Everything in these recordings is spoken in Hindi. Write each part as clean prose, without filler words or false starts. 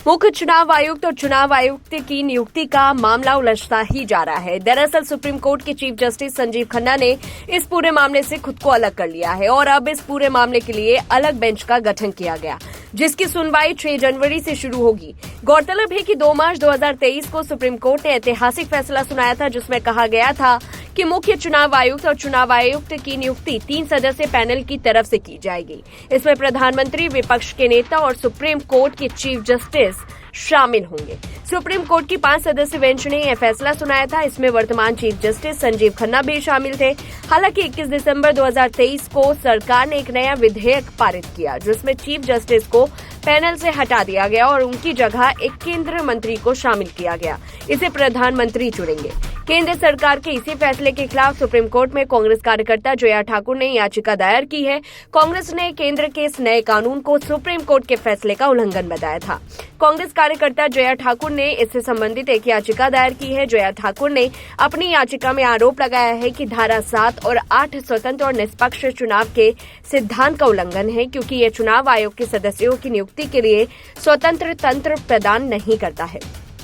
मुख्य चुनाव आयुक्त और चुनाव आयुक्त की नियुक्ति का मामला उलझता ही जा रहा है। दरअसल सुप्रीम कोर्ट के चीफ जस्टिस संजीव खन्ना ने इस पूरे मामले से खुद को अलग कर लिया है और अब इस पूरे मामले के लिए अलग बेंच का गठन किया गया, जिसकी सुनवाई 6 जनवरी से शुरू होगी। गौरतलब है कि 2 मार्च 2023 को सुप्रीम कोर्ट ने ऐतिहासिक फैसला सुनाया था, जिसमें कहा गया था कि मुख्य चुनाव आयुक्त और चुनाव आयुक्त की नियुक्ति 3 सदस्यीय पैनल की तरफ से की जाएगी। इसमें प्रधानमंत्री, विपक्ष के नेता और सुप्रीम कोर्ट के चीफ जस्टिस शामिल होंगे। सुप्रीम कोर्ट की 5 सदस्यीय बेंच ने यह फैसला सुनाया था। इसमें वर्तमान चीफ जस्टिस संजीव खन्ना भी शामिल थे। हालांकि 21 दिसंबर 2023 को सरकार ने एक नया विधेयक पारित किया, जिसमें चीफ जस्टिस को पैनल से हटा दिया गया और उनकी जगह एक केंद्रीय मंत्री को शामिल किया गया। इसे प्रधानमंत्री चुनेंगे। केंद्र सरकार के इसी फैसले के खिलाफ सुप्रीम कोर्ट में कांग्रेस कार्यकर्ता जया ठाकुर ने याचिका दायर की है। कांग्रेस ने केंद्र के इस नए कानून को सुप्रीम कोर्ट के फैसले का उल्लंघन बताया था। कांग्रेस कार्यकर्ता जया ठाकुर ने इससे संबंधित एक याचिका दायर की है। जया ठाकुर ने अपनी याचिका में आरोप लगाया है कि धारा 7 और 8 स्वतंत्र और निष्पक्ष चुनाव के सिद्धांत का उल्लंघन है, क्योंकि यह चुनाव आयोग के सदस्यों की नियुक्ति के लिए स्वतंत्र तंत्र प्रदान नहीं करता है।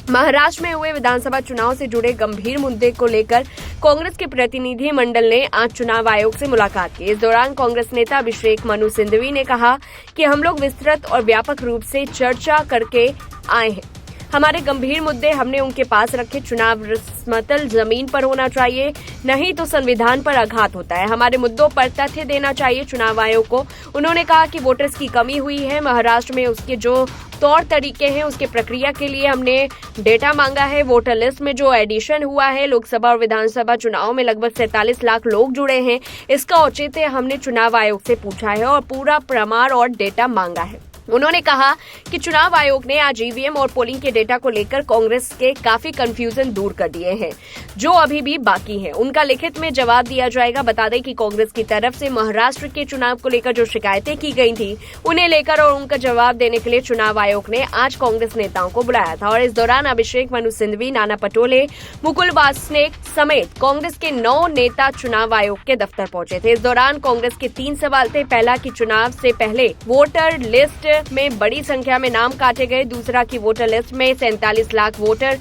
महाराष्ट्र में हुए विधानसभा चुनाव से जुड़े गंभीर मुद्दे को लेकर कांग्रेस के प्रतिनिधि मंडल ने आज चुनाव आयोग से मुलाकात की। इस दौरान कांग्रेस नेता अभिषेक मनु सिंघवी ने कहा कि हम लोग विस्तृत और व्यापक रूप से चर्चा करके आए हैं। हमारे गंभीर मुद्दे हमने उनके पास रखे। चुनाव समतल जमीन पर होना चाहिए, नहीं तो संविधान पर आघात होता है। हमारे मुद्दों पर तथ्य देना चाहिए चुनाव आयोग को। उन्होंने कहा कि वोटर्स की कमी हुई है। महाराष्ट्र में उसके जो तौर तरीके हैं, उसके प्रक्रिया के लिए हमने डेटा मांगा है। वोटर लिस्ट में जो एडिशन हुआ है, लोकसभा और विधानसभा चुनाव में लगभग 47 लाख लोग जुड़े हैं, इसका औचित्य हमने चुनाव आयोग से पूछा है और पूरा प्रमाण और डेटा मांगा है। उन्होंने कहा कि चुनाव आयोग ने आज ईवीएम और पोलिंग के डेटा को लेकर कांग्रेस के काफी कंफ्यूजन दूर कर दिए हैं, जो अभी भी बाकी है। उनका लिखित में जवाब दिया जाएगा। बता दें कि कांग्रेस की तरफ से महाराष्ट्र के चुनाव को लेकर जो शिकायतें की गई थी, उन्हें लेकर और उनका जवाब देने के लिए चुनाव आयोग ने आज कांग्रेस नेताओं को बुलाया था। और इस दौरान अभिषेक मनु सिंघवी, नाना पटोले, मुकुल वासनिक समेत कांग्रेस के 9 नेता चुनाव आयोग के दफ्तर पहुंचे थे। इस दौरान कांग्रेस के 3 सवाल थे। पहला कि चुनाव से पहले वोटर लिस्ट में बड़ी संख्या में नाम काटे गए। दूसरा कि वोटर लिस्ट में 47 लाख वोटर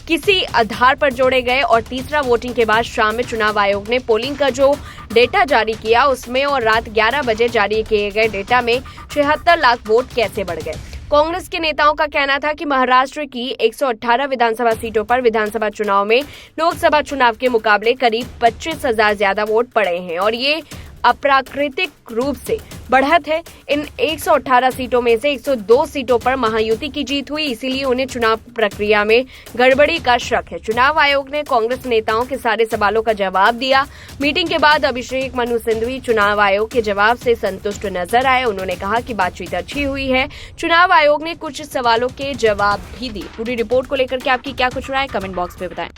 किसी आधार पर जोड़े गए। और तीसरा, वोटिंग के बाद शाम में चुनाव आयोग ने पोलिंग का जो डेटा जारी किया, उसमें और रात 11 बजे जारी किए गए डेटा में 76 लाख वोट कैसे बढ़ गए। कांग्रेस के नेताओं का कहना था कि महाराष्ट्र की 118 विधानसभा सीटों पर विधानसभा चुनाव में लोकसभा चुनाव के मुकाबले करीब 25,000 ज्यादा वोट पड़े हैं और ये अप्राकृतिक रूप से बढ़त है। इन 118 सीटों में से 102 सीटों पर महायुति की जीत हुई, इसीलिए उन्हें चुनाव प्रक्रिया में गड़बड़ी का शक है। चुनाव आयोग ने कांग्रेस नेताओं के सारे सवालों का जवाब दिया। मीटिंग के बाद अभिषेक मनु सिंघवी चुनाव आयोग के जवाब से संतुष्ट नजर आए। उन्होंने कहा कि बातचीत अच्छी हुई है। चुनाव आयोग ने कुछ सवालों के जवाब भी दिए। पूरी रिपोर्ट को लेकर के आपकी क्या कुछ राय, कमेंट बॉक्स में बताएं।